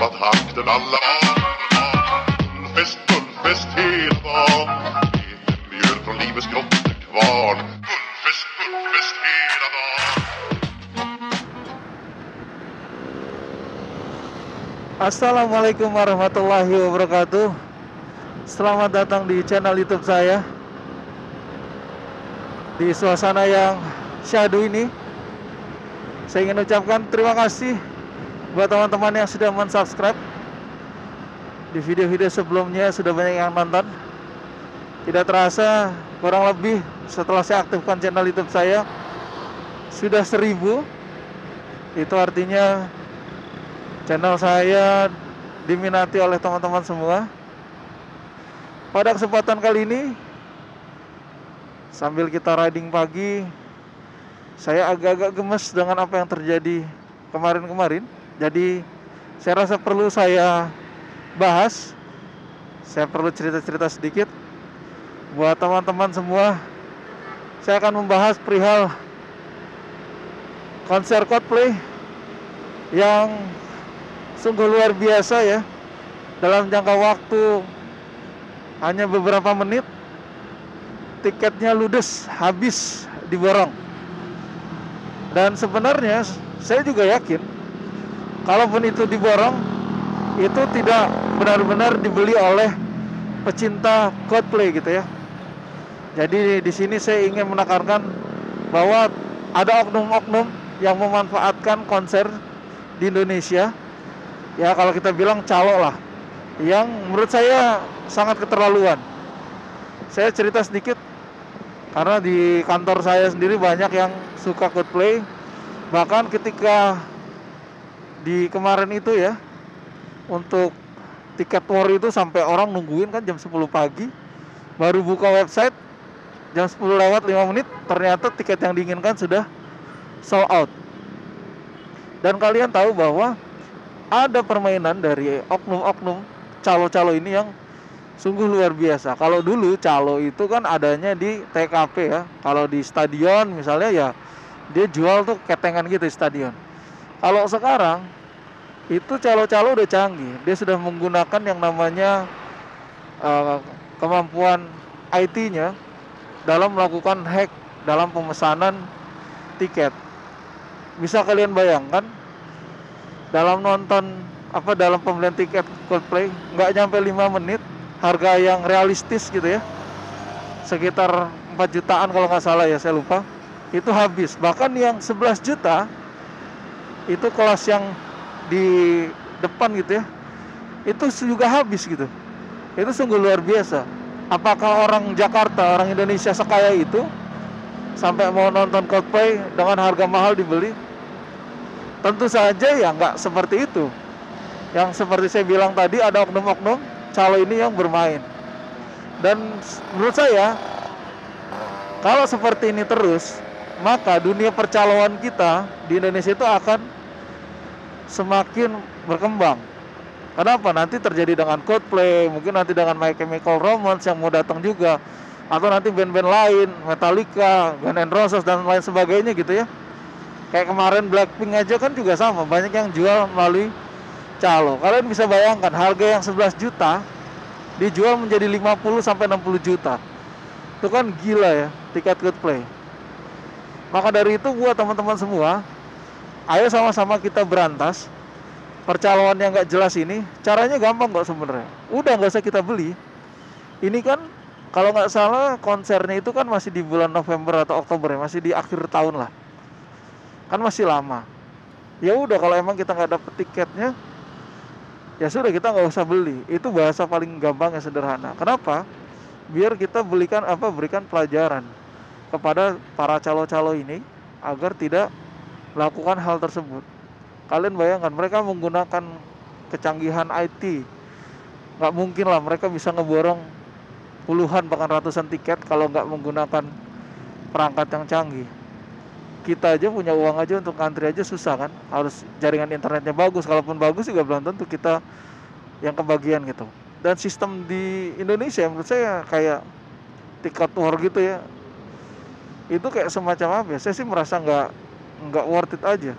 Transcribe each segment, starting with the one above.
tappat takten alla Fullfest hela dagen Leken mjöl från livets grottekvarn Fullfest hela dagen Assalamualaikum warahmatullahi wabarakatuh. Selamat datang di channel YouTube saya. Di suasana yang syahdu ini, saya ingin ucapkan terima kasih buat teman-teman yang sudah mensubscribe. Di video-video sebelumnya sudah banyak yang nonton. Tidak terasa, kurang lebih setelah saya aktifkan channel YouTube saya sudah 1000. Itu artinya channel saya diminati oleh teman-teman semua. Pada kesempatan kali ini, sambil kita riding pagi, saya agak-agak gemes dengan apa yang terjadi kemarin-kemarin. Jadi saya rasa perlu saya bahas. Saya perlu cerita-cerita sedikit buat teman-teman semua. Saya akan membahas perihal konser Coldplay yang sungguh luar biasa ya. Dalam jangka waktu hanya beberapa menit, tiketnya ludes, habis, diborong. Dan sebenarnya saya juga yakin, kalaupun itu diborong, itu tidak benar-benar dibeli oleh pecinta Coldplay gitu ya. Jadi di sini saya ingin menekankan bahwa ada oknum-oknum yang memanfaatkan konser di Indonesia. Ya kalau kita bilang calo lah, yang menurut saya sangat keterlaluan. Saya cerita sedikit, karena di kantor saya sendiri banyak yang suka Coldplay. Bahkan ketika di kemarin itu ya, untuk tiket war itu sampai orang nungguin kan jam 10 pagi, baru buka website jam 10 lewat 5 menit, ternyata tiket yang diinginkan sudah sold out. Dan kalian tahu bahwa ada permainan dari oknum-oknum calo-calo ini yang sungguh luar biasa. Kalau dulu calo itu kan adanya di TKP ya. Kalau di stadion misalnya ya dia jual tuh ketengan gitu di stadion. Kalau sekarang itu calo-calo udah canggih. Dia sudah menggunakan yang namanya kemampuan IT-nya dalam melakukan hack dalam pemesanan tiket. Bisa kalian bayangkan, dalam dalam pembelian tiket Coldplay nggak nyampe 5 menit, harga yang realistis gitu ya, sekitar 4 jutaan kalau nggak salah ya, saya lupa, itu habis. Bahkan yang 11 juta itu kelas yang di depan gitu ya, itu juga habis gitu. Itu sungguh luar biasa. Apakah orang Jakarta, orang Indonesia sekaya itu sampai mau nonton Coldplay dengan harga mahal dibeli? Tentu saja ya nggak seperti itu. Yang seperti saya bilang tadi, ada oknum-oknum calo ini yang bermain. Dan menurut saya, kalau seperti ini terus, maka dunia percaloan kita di Indonesia itu akan semakin berkembang. Kenapa? Nanti terjadi dengan Coldplay, mungkin nanti dengan My Chemical Romance yang mau datang juga, atau nanti band-band lain, Metallica, Guns N' Roses dan lain sebagainya gitu ya. Kayak kemarin Blackpink aja kan juga sama, banyak yang jual melalui calo. Kalian bisa bayangkan harga yang 11 juta dijual menjadi 50 sampai 60 juta. Itu kan gila ya tiket Coldplay. Maka dari itu buat teman-teman semua, ayo sama-sama kita berantas percaloan yang nggak jelas ini. Caranya gampang kok sebenarnya. Udah nggak usah kita beli. Ini kan kalau nggak salah konsernya itu kan masih di bulan November atau Oktober ya, masih di akhir tahun lah. Kan masih lama. Ya udah, kalau emang kita nggak dapet tiketnya, ya sudah, kita nggak usah beli. Itu bahasa paling gampang yang sederhana. Kenapa? Biar kita berikan pelajaran kepada para calo-calo ini agar tidak melakukan hal tersebut. Kalian bayangkan, mereka menggunakan kecanggihan IT. Nggak mungkin lah mereka bisa ngeborong puluhan bahkan ratusan tiket kalau nggak menggunakan perangkat yang canggih. Kita aja punya uang aja untuk ngantri aja susah kan, harus jaringan internetnya bagus. Kalaupun bagus juga belum tentu kita yang kebagian gitu. Dan sistem di Indonesia menurut saya kayak tiket war gitu ya, itu kayak semacam apa ya, saya sih merasa nggak worth it aja.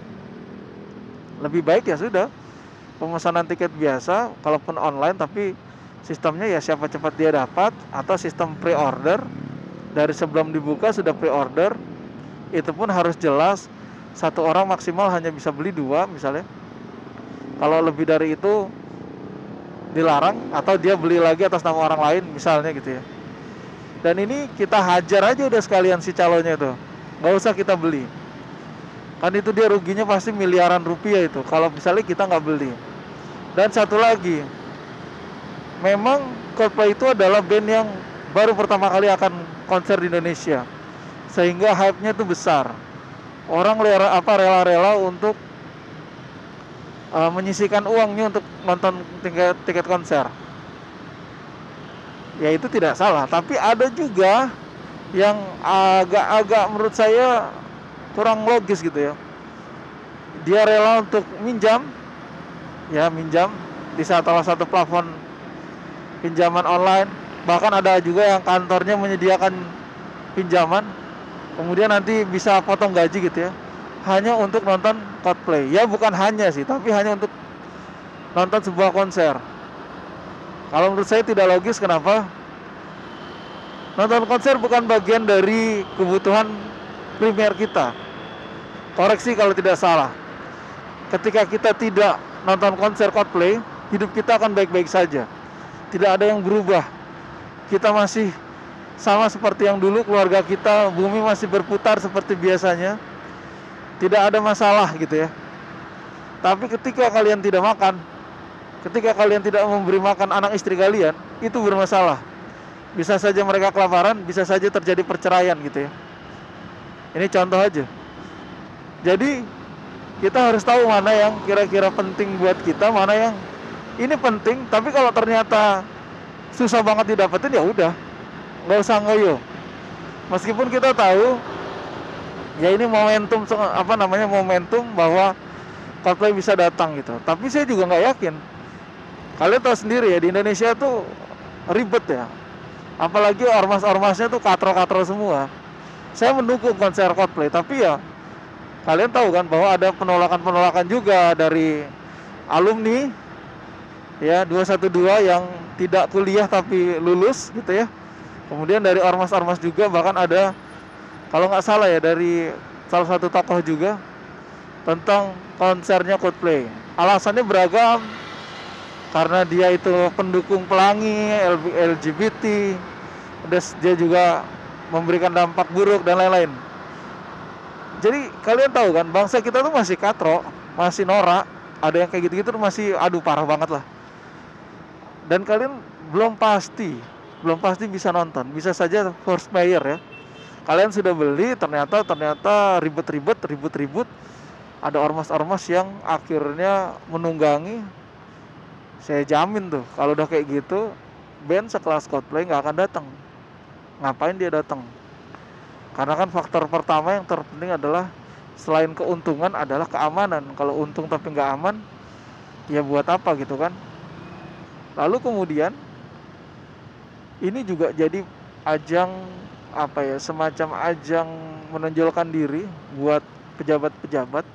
Lebih baik ya sudah, pemesanan tiket biasa, kalaupun online, tapi sistemnya ya siapa cepat dia dapat, atau sistem pre-order, dari sebelum dibuka sudah pre-order. Itu pun harus jelas, satu orang maksimal hanya bisa beli 2 misalnya. Kalau lebih dari itu dilarang, atau dia beli lagi atas nama orang lain misalnya gitu ya. Dan ini kita hajar aja udah sekalian si calonnya itu, nggak usah kita beli, kan itu dia ruginya pasti miliaran rupiah itu kalau misalnya kita nggak beli. Dan satu lagi, memang Coldplay itu adalah band yang baru pertama kali akan konser di Indonesia, sehingga hype-nya tuh besar. Orang rela-rela untuk menyisihkan uangnya untuk nonton tiket konser. Ya itu tidak salah, tapi ada juga yang agak-agak menurut saya kurang logis gitu ya. Dia rela untuk minjam di salah satu platform pinjaman online. Bahkan ada juga yang kantornya menyediakan pinjaman, kemudian nanti bisa potong gaji gitu ya, hanya untuk nonton Coldplay. Ya bukan hanya sih, tapi hanya untuk nonton sebuah konser. Kalau menurut saya tidak logis. Kenapa? Nonton konser bukan bagian dari kebutuhan primer kita. Koreksi kalau tidak salah. Ketika kita tidak nonton konser Coldplay, hidup kita akan baik-baik saja. Tidak ada yang berubah. Kita masih sama seperti yang dulu, keluarga kita, bumi masih berputar seperti biasanya. Tidak ada masalah gitu ya. Tapi ketika kalian tidak makan, ketika kalian tidak memberi makan anak istri kalian, itu bermasalah. Bisa saja mereka kelaparan, bisa saja terjadi perceraian gitu ya. Ini contoh aja. Jadi kita harus tahu mana yang kira-kira penting buat kita, mana yang ini penting. Tapi kalau ternyata susah banget didapetin, ya udah, nggak usah ngoyo. Meskipun kita tahu ya ini momentum momentum bahwa Coldplay bisa datang gitu. Tapi saya juga nggak yakin. Kalian tahu sendiri ya, di Indonesia tuh ribet ya. Apalagi ormas-ormasnya tuh katro-katro semua. Saya mendukung konser Coldplay, tapi ya kalian tahu kan bahwa ada penolakan-penolakan juga dari alumni ya 212 yang tidak kuliah tapi lulus gitu ya. Kemudian dari ormas-ormas juga, bahkan ada kalau nggak salah ya dari salah satu tokoh juga tentang konsernya Coldplay. Alasannya beragam, karena dia itu pendukung pelangi, LGBT, dia juga memberikan dampak buruk dan lain-lain. Jadi kalian tahu kan, bangsa kita tuh masih katro, masih norak. Ada yang kayak gitu-gitu masih parah banget lah. Dan kalian belum pasti bisa nonton. Bisa saja first player ya. Kalian sudah beli, ternyata ribut-ribut. Ada ormas-ormas yang akhirnya menunggangi. Saya jamin tuh, kalau udah kayak gitu, band sekelas Coldplay nggak akan datang. Ngapain dia datang? Karena kan faktor pertama yang terpenting adalah selain keuntungan adalah keamanan. Kalau untung tapi nggak aman, ya buat apa gitu kan? Lalu kemudian ini juga jadi ajang semacam ajang menonjolkan diri buat pejabat-pejabat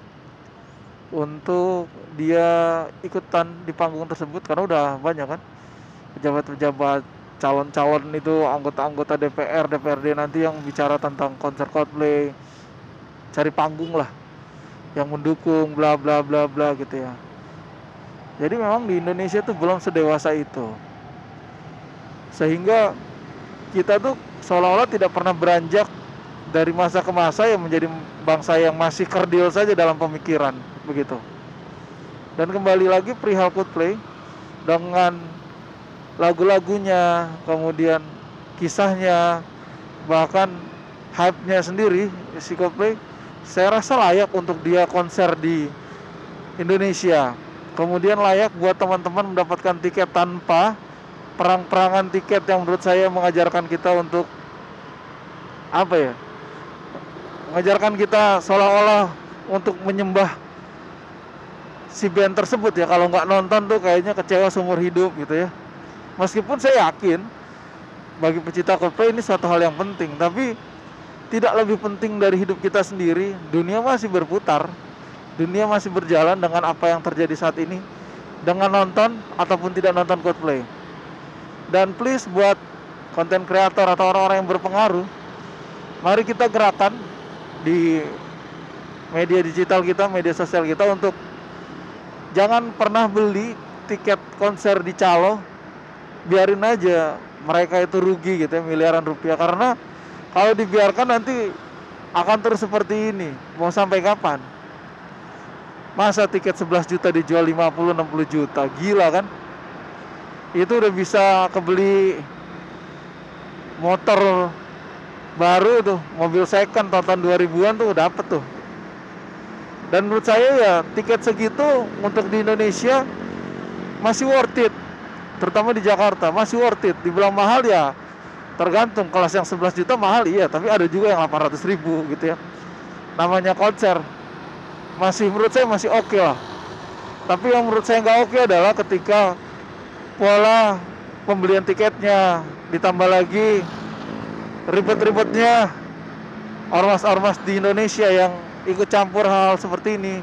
untuk dia ikutan di panggung tersebut, karena udah banyak kan pejabat-pejabat, calon-calon itu, anggota-anggota DPR, DPRD nanti yang bicara tentang konser Coldplay, cari panggung lah yang mendukung bla bla bla bla gitu ya. Jadi memang di Indonesia tuh belum sedewasa itu, sehingga kita tuh seolah-olah tidak pernah beranjak dari masa ke masa, yang menjadi bangsa yang masih kerdil saja dalam pemikiran begitu. Dan kembali lagi perihal Coldplay dengan lagu-lagunya, kemudian kisahnya, bahkan hype-nya sendiri, si Coldplay, saya rasa layak untuk dia konser di Indonesia. Kemudian layak buat teman-teman mendapatkan tiket tanpa perang-perangan tiket yang menurut saya mengajarkan kita untuk mengajarkan kita seolah-olah untuk menyembah si band tersebut ya. Kalau nggak nonton tuh kayaknya kecewa seumur hidup gitu ya. Meskipun saya yakin bagi pecinta Coldplay ini suatu hal yang penting, tapi tidak lebih penting dari hidup kita sendiri. Dunia masih berputar, dunia masih berjalan dengan apa yang terjadi saat ini. dengan nonton ataupun tidak nonton Coldplay. Dan please buat konten kreator atau orang-orang yang berpengaruh, mari kita gerakan di media digital kita, media sosial kita untuk jangan pernah beli tiket konser di calo. Biarin aja mereka itu rugi gitu ya, miliaran rupiah. Karena kalau dibiarkan nanti akan terus seperti ini. Mau sampai kapan? Masa tiket 11 juta dijual 50-60 juta? Gila kan? Itu udah bisa kebeli motor baru tuh, mobil second tahun 2000-an tuh dapet tuh. Dan menurut saya ya tiket segitu untuk di Indonesia masih worth it, terutama di Jakarta masih worth it. Dibilang mahal ya tergantung, kelas yang 11 juta mahal iya, tapi ada juga yang 800 ribu gitu ya. Namanya konser, masih menurut saya masih oke lah. Tapi yang menurut saya nggak oke adalah ketika pola pembelian tiketnya ditambah lagi ribet-ribetnya ormas-ormas di Indonesia yang ikut campur hal seperti ini.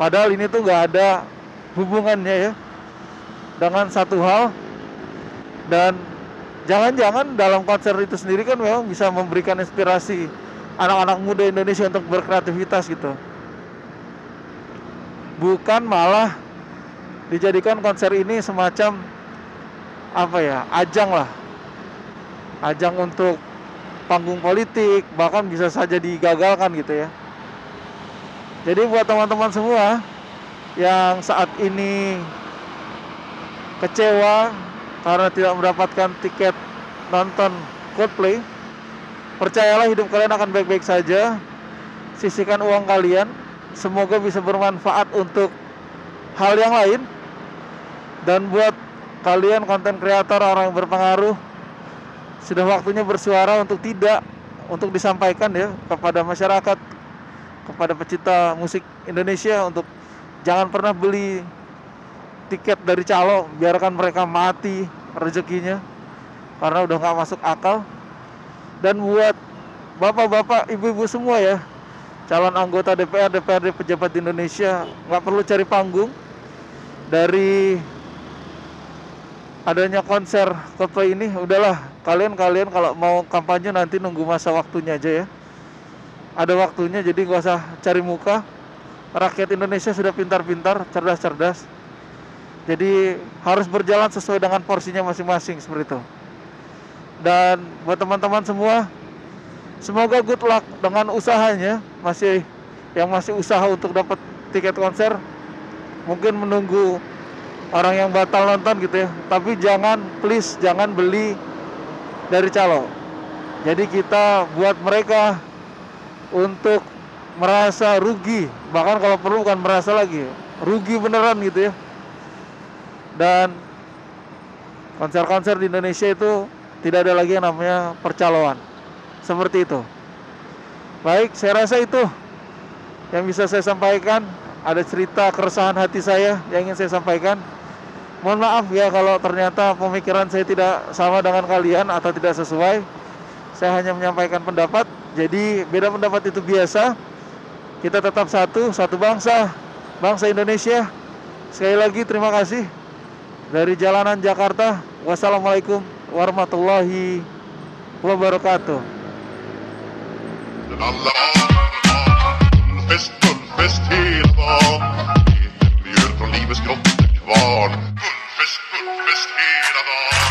Padahal ini tuh nggak ada hubungannya ya dengan satu hal. Dan jangan-jangan dalam konser itu sendiri kan memang bisa memberikan inspirasi anak-anak muda Indonesia untuk berkreativitas gitu. Bukan malah dijadikan konser ini semacam apa ya, ajang lah, ajang untuk panggung politik, bahkan bisa saja digagalkan gitu ya. Jadi buat teman-teman semua yang saat ini kecewa karena tidak mendapatkan tiket nonton Coldplay, percayalah hidup kalian akan baik-baik saja. Sisihkan uang kalian, semoga bisa bermanfaat untuk hal yang lain. Dan buat kalian konten kreator, orang yang berpengaruh, sudah waktunya bersuara untuk disampaikan ya kepada masyarakat, kepada pecinta musik Indonesia, untuk jangan pernah beli tiket dari calo. Biarkan mereka mati rezekinya karena udah nggak masuk akal. Dan buat bapak-bapak, ibu-ibu semua ya, calon anggota DPR, DPRD, pejabat di Indonesia, nggak perlu cari panggung dari adanya konser Coldplay ini. Udahlah, kalian kalau mau kampanye nanti nunggu masa waktunya aja ya. Ada waktunya, jadi gak usah cari muka. Rakyat Indonesia sudah pintar-pintar, cerdas-cerdas. Jadi harus berjalan sesuai dengan porsinya masing-masing seperti itu. Dan buat teman-teman semua, semoga good luck dengan usahanya. Yang masih usaha untuk dapat tiket konser, mungkin menunggu orang yang batal nonton gitu ya. Tapi please jangan beli dari calo. Jadi kita buat mereka untuk merasa rugi, bahkan kalau perlu bukan merasa lagi, rugi beneran gitu ya. Dan konser-konser di Indonesia itu tidak ada lagi yang namanya percaloan seperti itu. Baik, saya rasa itu yang bisa saya sampaikan. Ada cerita keresahan hati saya yang ingin saya sampaikan. Mohon maaf ya kalau ternyata pemikiran saya tidak sama dengan kalian atau tidak sesuai. Saya hanya menyampaikan pendapat. Jadi beda pendapat itu biasa. Kita tetap satu bangsa, bangsa Indonesia. Sekali lagi terima kasih. Dari jalanan Jakarta, wassalamualaikum warahmatullahi wabarakatuh. Den alla Bullfest hela dagen. Det mjöl från livets grottekvarn. Bullfest hela dagen.